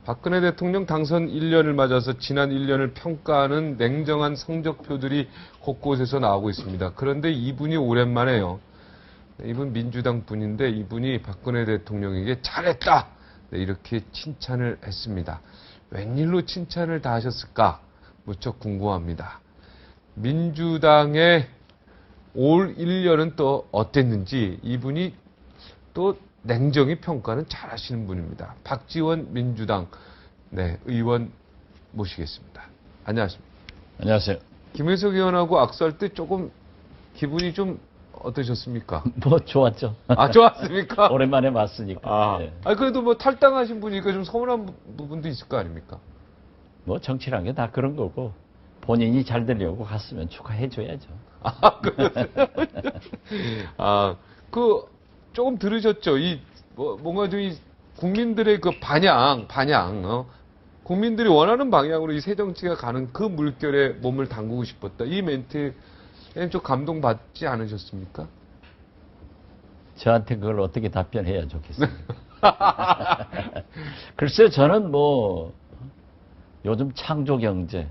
박근혜 대통령 당선 1년을 맞아서 지난 1년을 평가하는 냉정한 성적표들이 곳곳에서 나오고 있습니다. 그런데 이분이 오랜만에요. 이분 민주당 분인데 이분이 박근혜 대통령에게 잘했다! 네, 이렇게 칭찬을 했습니다. 웬일로 칭찬을 다 하셨을까? 무척 궁금합니다. 민주당의 올 1년은 또 어땠는지 이분이 또 냉정히 평가는 잘 하시는 분입니다. 박지원 민주당 의원 모시겠습니다. 안녕하십니까. 안녕하세요. 김혜석 의원하고 악수할 때 조금 기분이 좀 어떠셨습니까? 뭐 좋았죠. 아, 좋았습니까? 오랜만에 봤으니까. 네. 그래도 뭐 탈당하신 분이니까 좀 서운한 부분도 있을 거 아닙니까? 뭐 정치란 게 다 그런 거고 본인이 잘 되려고 갔으면 축하해줘야죠. 조금 들으셨죠? 뭔가 좀 국민들의 그 반향, 국민들이 원하는 방향으로 이 새 정치가 가는 그 물결에 몸을 담그고 싶었다. 이 멘트에 좀 감동받지 않으셨습니까? 저한테 그걸 어떻게 답변해야 좋겠어요. 글쎄요, 저는 뭐 요즘 창조경제,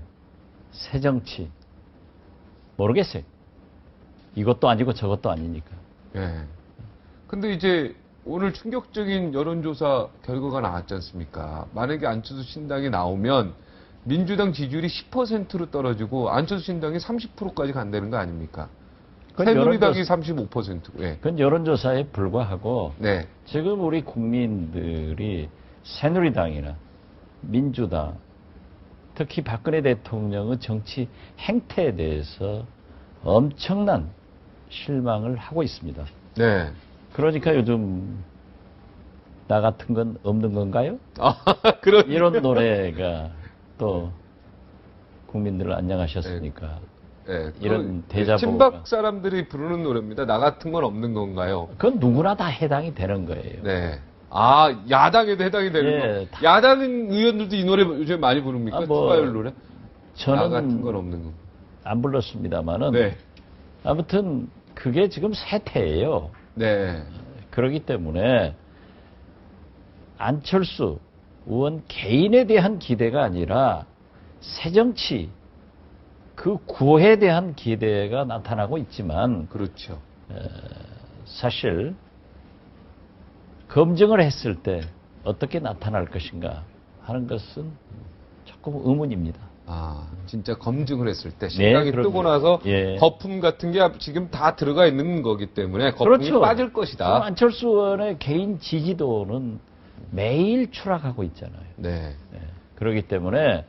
새정치 모르겠어요. 이것도 아니고 저것도 아니니까. 네. 근데 이제 오늘 충격적인 여론조사 결과가 나왔지 않습니까? 만약에 안철수 신당이 나오면 민주당 지지율이 10%로 떨어지고 안철수 신당이 30%까지 간다는 거 아닙니까? 새누리당이 35%고. 예. 그건 여론조사에 불과하고 네. 지금 우리 국민들이 새누리당이나 민주당 특히 박근혜 대통령의 정치 행태에 대해서 엄청난 실망을 하고 있습니다. 네. 그러니까 요즘 나 같은 건 없는 건가요? 그런 이런 노래가 또 국민들 안녕하셨으니까 네. 이런 대자보가 친박 사람들이 부르는 노래입니다. 나 같은 건 없는 건가요? 그건 누구나 다 해당이 되는 거예요. 네. 야당에도 해당이 되는 거. 야당 의원들도 이 노래 요즘 많이 부릅니까? 투가열 노래? 나 같은 건 없는 거. 안 불렀습니다만은 네. 아무튼 그게 지금 세태예요. 네. 그렇기 때문에 안철수 의원 개인에 대한 기대가 아니라 새정치 그 구호에 대한 기대가 나타나고 있지만 그렇죠. 사실 검증을 했을 때 어떻게 나타날 것인가 하는 것은 조금 의문입니다. 진짜 검증을 했을 때 신당이 네, 뜨고 나서 예. 거품 같은 게 지금 다 들어가 있는 거기 때문에 거품이 그렇죠. 빠질 것이다. 안철수 의원의 개인 지지도는 매일 추락하고 있잖아요. 네. 그렇기 때문에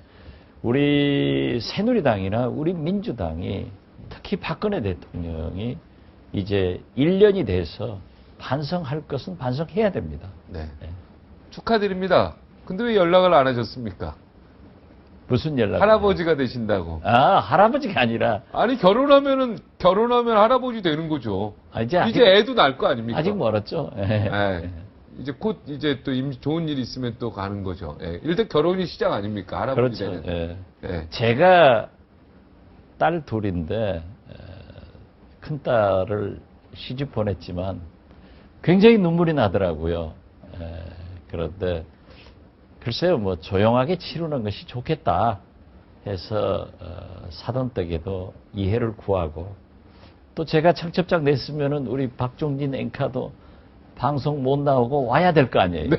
우리 새누리당이나 우리 민주당이 특히 박근혜 대통령이 이제 1년이 돼서 반성할 것은 반성해야 됩니다. 네. 축하드립니다. 근데 왜 연락을 안 하셨습니까? 무슨 연락? 할아버지가 되신다고. 할아버지가 아니라. 아니, 결혼하면 할아버지 되는 거죠. 이제 애도 낳을 거 아닙니까? 아직 멀었죠. 이제 곧 또 좋은 일 있으면 또 가는 거죠. 일단 결혼이 시작 아닙니까? 할아버지 그렇죠. 되는. 제가 딸 둘인데 큰 딸을 시집 보냈지만 굉장히 눈물이 나더라고요. 그런데 글쎄요, 뭐 조용하게 치르는 것이 좋겠다 해서 사돈댁에도 이해를 구하고 또 제가 청첩장 냈으면은 우리 박종진 앵커도 방송 못 나오고 와야 될 거 아니에요.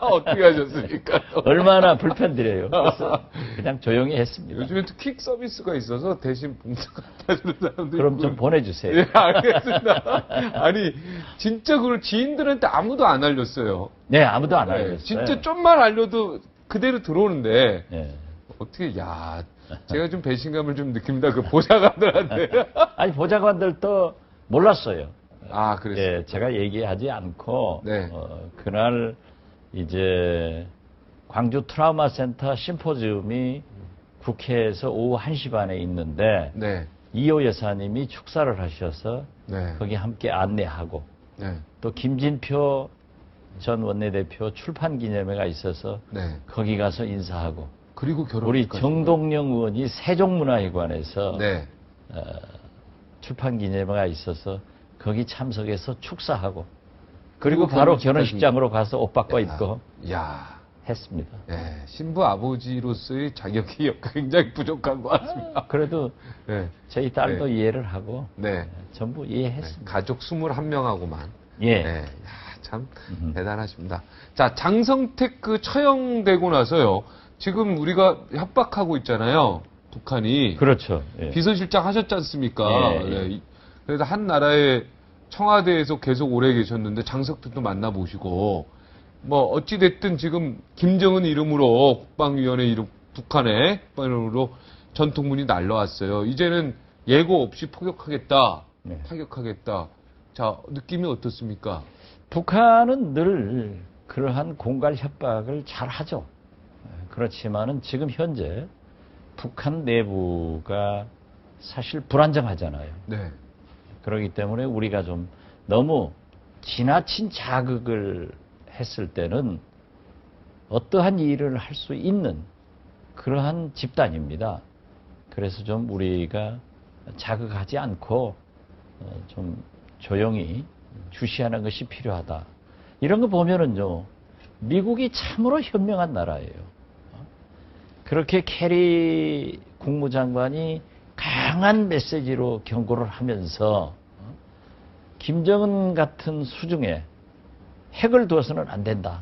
어떻게 하셨습니까? 얼마나 불편드려요. 그래서 그냥 조용히 했습니다. 요즘엔 또 퀵 서비스가 있어서 대신 봉투 갖다 주는 사람들이 그럼 좀 보내주세요. 네, 알겠습니다. 아니, 진짜 그걸 지인들한테 아무도 안 알렸어요. 네, 아무도 안 알렸어요. 진짜 좀만 알려도 그대로 들어오는데 네. 어떻게 제가 좀 배신감을 좀 느낍니다. 그 보좌관들한테. 아니 보좌관들도 몰랐어요. 그랬어요. 예, 제가 얘기하지 않고 네. 그날 이제 광주 트라우마 센터 심포지움이 국회에서 오후 1시 반에 있는데 네. 이호 여사님이 축사를 하셔서 네. 거기 함께 안내하고 네. 또 김진표 전 원내대표 출판 기념회가 있어서 네. 거기 가서 인사하고 그리고 우리 정동영 의원이 세종문화회관에서 네. 출판 기념회가 있어서 거기 참석해서 축사하고 그리고 바로 결혼식장으로 가서 옷 바꿔 입고 했습니다. 예, 신부 아버지로서의 자격이 굉장히 부족한 것 같습니다. 그래도 예, 저희 딸도 네. 이해를 하고 네. 전부 네, 이해했습니다. 가족 21명하고만. 예. 네, 야, 참 대단하십니다. 자, 장성택 그 처형되고 나서요. 지금 우리가 협박하고 있잖아요. 북한이. 그렇죠. 예. 비서실장 하셨지 않습니까? 예, 예. 네. 그래서 한 나라의 청와대에서 계속 오래 계셨는데 장석택도 만나보시고 뭐 어찌됐든 지금 김정은 이름으로 국방위원회 이름 북한의 국방으로 전통문이 날라왔어요. 이제는 예고 없이 포격하겠다. 네. 타격하겠다. 자, 느낌이 어떻습니까? 북한은 늘 그러한 공갈 협박을 잘 하죠. 그렇지만은 지금 현재 북한 내부가 사실 불안정하잖아요. 네. 그렇기 때문에 우리가 좀 너무 지나친 자극을 했을 때는 어떠한 일을 할 수 있는 그러한 집단입니다. 그래서 좀 우리가 자극하지 않고 좀 조용히 주시하는 것이 필요하다. 이런 거 보면은요, 미국이 참으로 현명한 나라예요. 그렇게 캐리 국무장관이 강한 메시지로 경고를 하면서 김정은 같은 수중에 핵을 두어서는 안 된다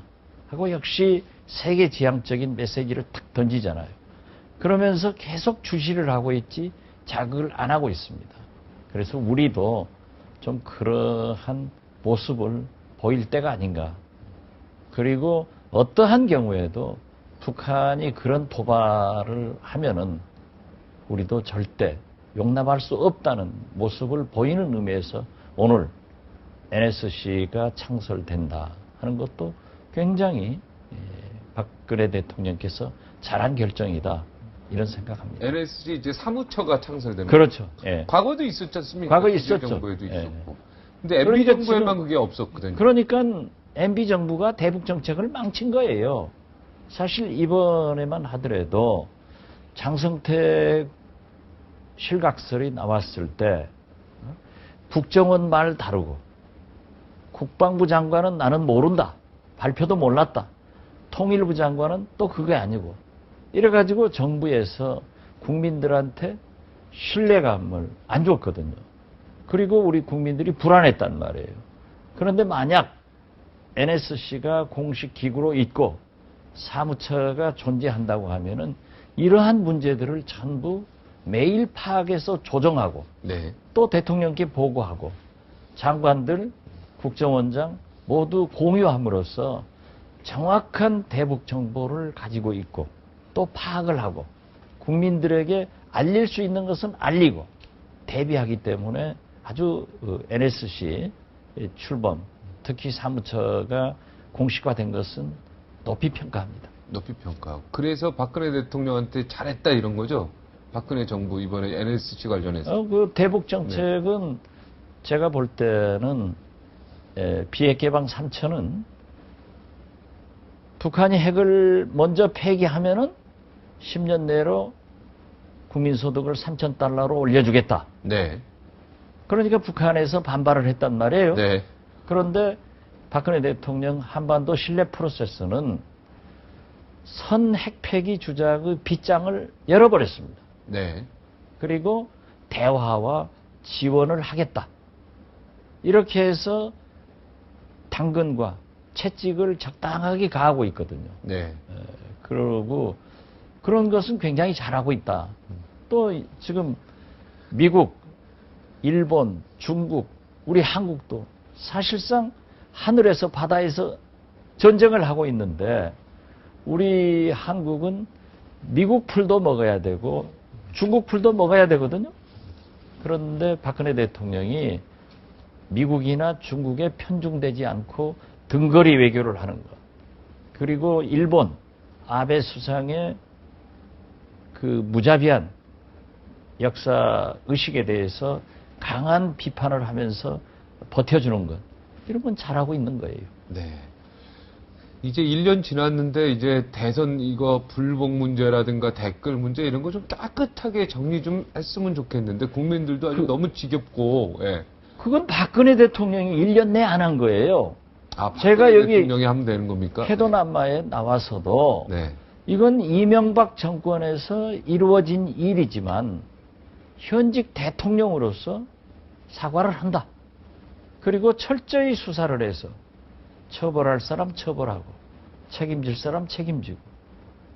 하고 역시 세계 지향적인 메시지를 탁 던지잖아요. 그러면서 계속 주시를 하고 있지 자극을 안 하고 있습니다. 그래서 우리도 좀 그러한 모습을 보일 때가 아닌가. 그리고 어떠한 경우에도 북한이 그런 도발을 하면은 우리도 절대 용납할 수 없다는 모습을 보이는 의미에서 오늘 NSC가 창설된다 하는 것도 굉장히 박근혜 대통령께서 잘한 결정이다 이런 생각합니다. NSC 이제 사무처가 창설됩니다. 그렇죠. 예. 과거도 있었지 않습니까? 과거 있었죠. 정부에도 예. 있었고. 근데 MB 그러니까 정부에만 지금- 그게 없었거든요. 그러니까 MB 정부가 대북 정책을 망친 거예요. 사실 이번에만 하더라도 장성택 실각설이 나왔을 때 국정원 말 다르고 국방부 장관은 나는 모른다. 발표도 몰랐다. 통일부 장관은 또 그게 아니고 이래가지고 정부에서 국민들한테 신뢰감을 안 줬거든요. 그리고 우리 국민들이 불안했단 말이에요. 그런데 만약 NSC가 공식 기구로 있고 사무처가 존재한다고 하면은 이러한 문제들을 전부 매일 파악해서 조정하고 네. 또 대통령께 보고하고 장관들, 국정원장 모두 공유함으로써 정확한 대북 정보를 가지고 있고 또 파악을 하고 국민들에게 알릴 수 있는 것은 알리고 대비하기 때문에 아주 NSC 출범, 특히 사무처가 공식화된 것은 높이 평가합니다. 높이 평가하고. 그래서 박근혜 대통령한테 잘했다 이런 거죠? 박근혜 정부 이번에 NSC 관련해서. 그 대북 정책은 제가 볼 때는 비핵 개방 3천은 북한이 핵을 먼저 폐기하면은 10년 내로 국민소득을 3,000달러로 올려주겠다. 네. 그러니까 북한에서 반발을 했단 말이에요. 네. 그런데 박근혜 대통령 한반도 신뢰 프로세스는 선 핵폐기 주작의 빗장을 열어버렸습니다. 네. 그리고 대화와 지원을 하겠다. 이렇게 해서 당근과 채찍을 적당하게 가하고 있거든요. 네. 그러고 그런 것은 굉장히 잘하고 있다. 또 지금 미국, 일본, 중국, 우리 한국도 사실상 하늘에서 바다에서 전쟁을 하고 있는데 우리 한국은 미국 풀도 먹어야 되고 중국 풀도 먹어야 되거든요. 그런데 박근혜 대통령이 미국이나 중국에 편중되지 않고 등거리 외교를 하는 것. 그리고 일본 아베 수상의 그 무자비한 역사 의식에 대해서 강한 비판을 하면서 버텨주는 것. 이런 건 잘하고 있는 거예요. 네. 이제 1년 지났는데 이제 대선 이거 불복 문제라든가 댓글 문제 이런 거 좀 깨끗하게 정리 좀 했으면 좋겠는데 국민들도 아주 너무 지겹고 예. 그건 박근혜 대통령이 1년 내 안 한 거예요. 아, 제가 여기 대통령이 하면 되는 겁니까? 태도남마에 나와서도 네. 이건 이명박 정권에서 이루어진 일이지만 현직 대통령으로서 사과를 한다. 그리고 철저히 수사를 해서 처벌할 사람 처벌하고 책임질 사람 책임지고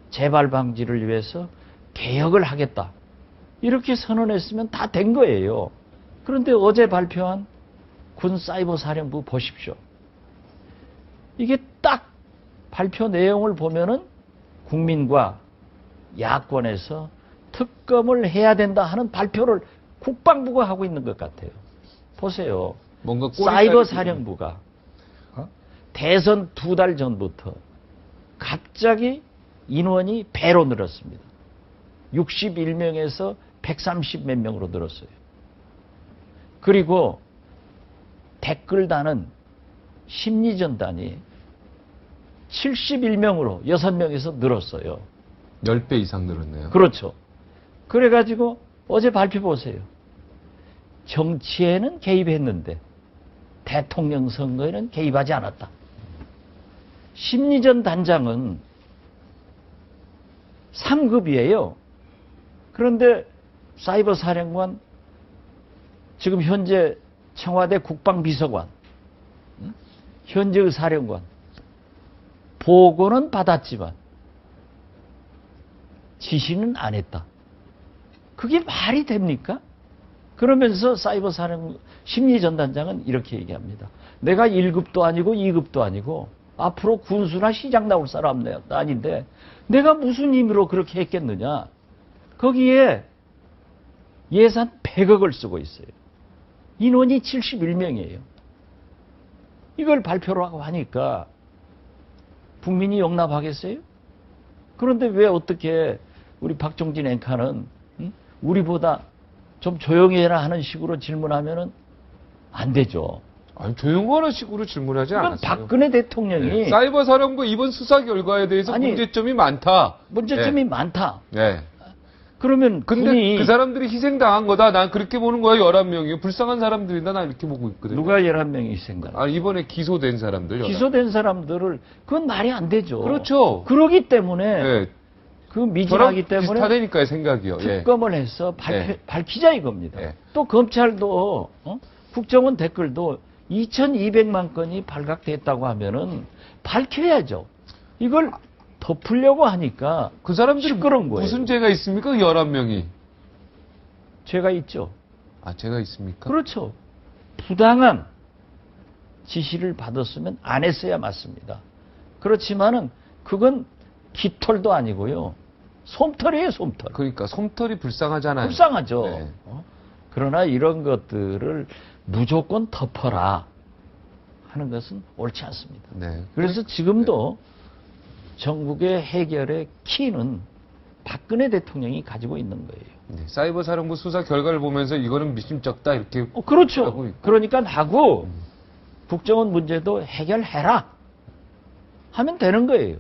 재발 방지를 위해서 개혁을 하겠다. 이렇게 선언했으면 다 된 거예요. 그런데 어제 발표한 군사이버사령부 보십시오. 이게 딱 발표 내용을 보면은 국민과 야권에서 특검을 해야 된다 하는 발표를 국방부가 하고 있는 것 같아요. 보세요. 뭔가 사이버사령부가 대선 2달 전부터 갑자기 인원이 배로 늘었습니다. 61명에서 130 몇 명으로 늘었어요. 그리고 댓글 다는 심리전단이 71명으로 6명에서 늘었어요. 10배 이상 늘었네요. 그렇죠. 그래가지고 어제 발표 보세요. 정치에는 개입했는데 대통령 선거에는 개입하지 않았다. 심리전 단장은 3급이에요. 그런데 사이버 사령관, 지금 현재 청와대 국방비서관, 현재의 사령관, 보고는 받았지만 지시는 안 했다. 그게 말이 됩니까? 그러면서 사이버 사령 심리전단장은 이렇게 얘기합니다. 내가 1급도 아니고 2급도 아니고 앞으로 군수나 시장 나올 사람 아닌데 내가 무슨 힘으로 그렇게 했겠느냐. 거기에 예산 100억을 쓰고 있어요. 인원이 71명이에요. 이걸 발표를 하고 하니까 국민이 용납하겠어요? 그런데 왜 어떻게 우리 박종진 앵커는 우리보다 좀 조용히 해라 하는 식으로 질문하면은 안 되죠. 아니, 조용하는 식으로 질문하지 그건 않았어요. 박근혜 대통령이 네. 사이버 사령부 이번 수사 결과에 대해서 아니, 문제점이 많다. 문제점이 네. 많다. 네. 그러면 근데 군이 그 사람들이 희생당한 거다. 난 그렇게 보는 거야. 11명이요. 불쌍한 사람들이다. 난 이렇게 보고 있거든요. 누가 11명이 희생당? 아, 이번에 기소된 사람들. 11명. 기소된 사람들을 그건 말이 안 되죠. 그렇죠. 그러기 때문에 네. 그 미진하기 저랑 때문에 비슷하다니까요, 생각이요. 예. 특검을 해서 예. 밝히자 이겁니다. 예. 또 검찰도 국정원 댓글도 2,200만 건이 발각됐다고 하면은 밝혀야죠. 이걸 덮으려고 하니까 그 사람들이 시끄러운 거예요. 무슨 죄가 있습니까? 11명이. 죄가 있죠. 아, 죄가 있습니까? 그렇죠. 부당한 지시를 받았으면 안 했어야 맞습니다. 그렇지만은 그건 깃털도 아니고요. 솜털이에요, 솜털. 그러니까 솜털이 불쌍하잖아요. 불쌍하죠. 네. 그러나 이런 것들을 무조건 덮어라 하는 것은 옳지 않습니다. 네. 그래서 지금도 전국의 해결의 키는 박근혜 대통령이 가지고 있는 거예요. 네. 사이버 사령부 수사 결과를 보면서 이거는 미심쩍다 이렇게 하고 그렇죠. 있고. 그러니까 하고 국정원 문제도 해결해라 하면 되는 거예요.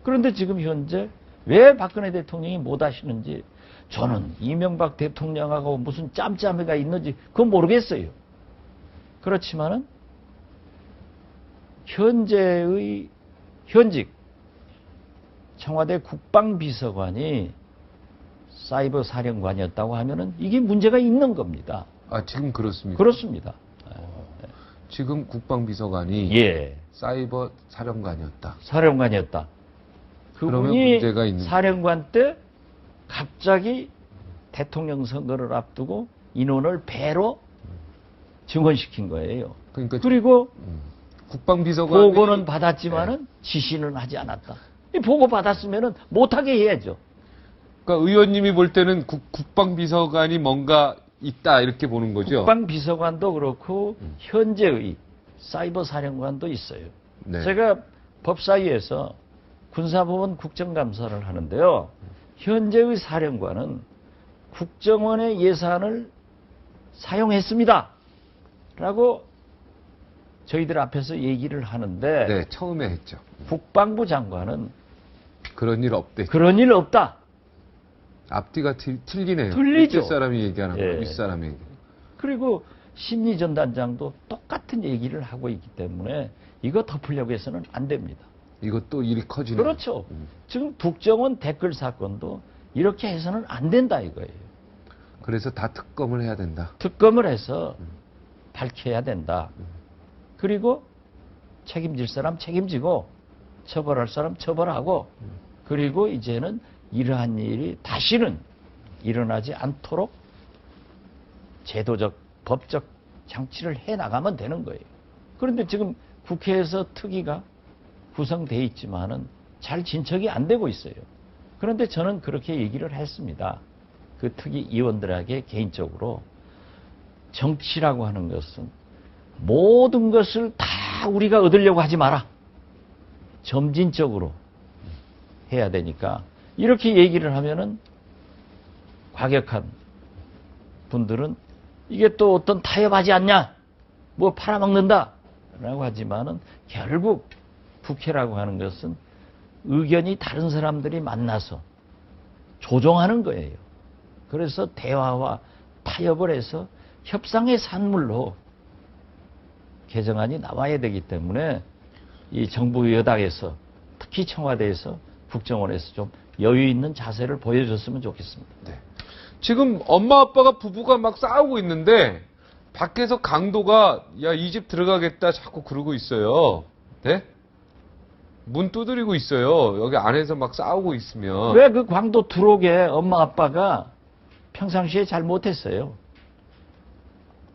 그런데 지금 현재 왜 박근혜 대통령이 못 하시는지 저는 이명박 대통령하고 무슨 짬짬이가 있는지 그건 모르겠어요. 그렇지만은 현직 청와대 국방비서관이 사이버 사령관이었다고 하면은 이게 문제가 있는 겁니다. 아, 지금 그렇습니까? 그렇습니다. 지금 국방비서관이 예. 사이버 사령관이었다. 사령관이었다. 그러면 그분이 문제가 있는 사령관 때 갑자기 대통령 선거를 앞두고 인원을 배로 증원시킨 거예요. 그러니까 그리고 국방비서관이 보고는 받았지만은 지시는 하지 않았다. 이 보고 받았으면은 못하게 해야죠. 그러니까 의원님이 볼 때는 국방비서관이 뭔가 있다 이렇게 보는 거죠. 국방비서관도 그렇고 현재의 사이버 사령관도 있어요. 네. 제가 법사위에서 군사법원 국정감사를 하는데요. 현재의 사령관은 국정원의 예산을 사용했습니다. 라고 저희들 앞에서 얘기를 하는데 네, 처음에 했죠. 국방부 장관은 그런 일 없대. 그런 일 없다. 앞뒤가 틀리네요. 틀리죠. 윗사람이 얘기하는 거, 예. 윗사람이 얘기. 그리고 심리전단장도 똑같은 얘기를 하고 있기 때문에 이거 덮으려고 해서는 안 됩니다. 이것도 일이 커지는. 그렇죠. 지금 국정원 댓글 사건도 이렇게 해서는 안 된다 이거예요. 그래서 다 특검을 해야 된다. 특검을 해서 밝혀야 된다. 그리고 책임질 사람 책임지고 처벌할 사람 처벌하고 그리고 이제는 이러한 일이 다시는 일어나지 않도록 제도적, 법적 장치를 해나가면 되는 거예요. 그런데 지금 국회에서 특위가 구성되어 있지만은 잘 진척이 안 되고 있어요. 그런데 저는 그렇게 얘기를 했습니다. 그 특위 위원들에게 개인적으로 정치라고 하는 것은 모든 것을 다 우리가 얻으려고 하지 마라. 점진적으로 해야 되니까 이렇게 얘기를 하면은 과격한 분들은 이게 또 어떤 타협하지 않냐? 뭐 팔아먹는다? 라고 하지만은 결국 국회라고 하는 것은 의견이 다른 사람들이 만나서 조정하는 거예요. 그래서 대화와 타협을 해서 협상의 산물로 개정안이 나와야 되기 때문에 이 정부 여당에서 특히 청와대에서 국정원에서 좀 여유 있는 자세를 보여줬으면 좋겠습니다. 네. 지금 엄마 아빠가 부부가 막 싸우고 있는데 밖에서 강도가 야, 이 집 들어가겠다 자꾸 그러고 있어요. 네? 문 두드리고 있어요. 여기 안에서 막 싸우고 있으면. 왜 그 강도 들어오게 엄마 아빠가 평상시에 잘 못했어요?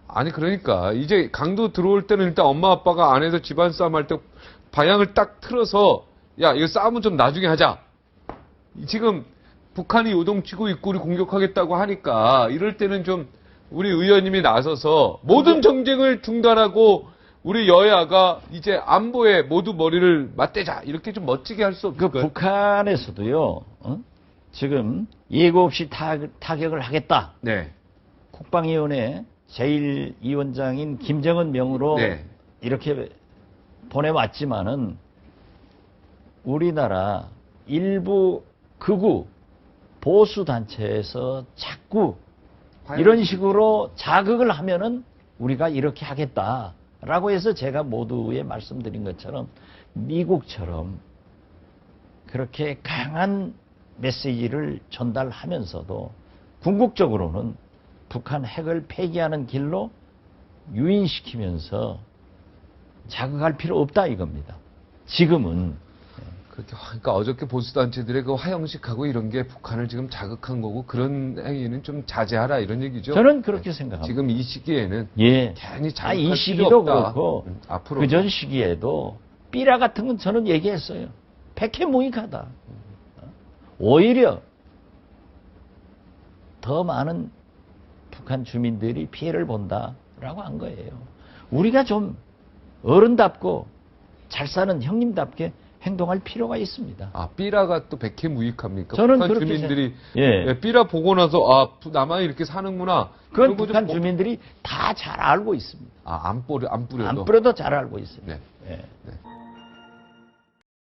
아니 그러니까 이제 강도 들어올 때는 일단 엄마 아빠가 안에서 집안 싸움 할 때 방향을 딱 틀어서 야 이거 싸움은 좀 나중에 하자. 지금 북한이 요동치고 있고 우리 공격하겠다고 하니까 이럴 때는 좀 우리 의원님이 나서서 모든 정쟁을 중단하고 우리 여야가 이제 안보에 모두 머리를 맞대자 이렇게 좀 멋지게 할 수 없을까요? 그 북한에서도요. 지금 예고 없이 타격을 하겠다. 네. 국방위원회 제1위원장인 김정은 명으로 네. 이렇게 보내왔지만은 우리나라 일부 극우 보수 단체에서 자꾸 이런 식으로 자극을 하면은 우리가 이렇게 하겠다라고 해서 제가 모두에 말씀드린 것처럼 미국처럼 그렇게 강한 메시지를 전달하면서도 궁극적으로는 북한 핵을 폐기하는 길로 유인시키면서 자극할 필요 없다 이겁니다. 지금은. 그러니까 어저께 보수단체들의 그 화형식하고 이런 게 북한을 지금 자극한 거고 그런 행위는 좀 자제하라 이런 얘기죠. 저는 그렇게 생각합니다. 지금 이 시기에는 예. 괜히 자극할 이 필요 시기도 없다. 그렇고 앞으로 그전 시기에도 삐라 같은 건 저는 얘기했어요. 백해무익하다. 오히려 더 많은 북한 주민들이 피해를 본다라고 한 거예요. 우리가 좀 어른답고 잘 사는 형님답게 행동할 필요가 있습니다. 아, 삐라가 또 백해무익합니까? 저는 북한 그렇게 주민들이 예. 삐라 보고 나서 아, 남한이 이렇게 사는구나. 그건 그리고 북한 좀 주민들이 다 잘 알고 있습니다. 안 뿌려도. 안 뿌려도 잘 알고 있어요. 네. 예. 네.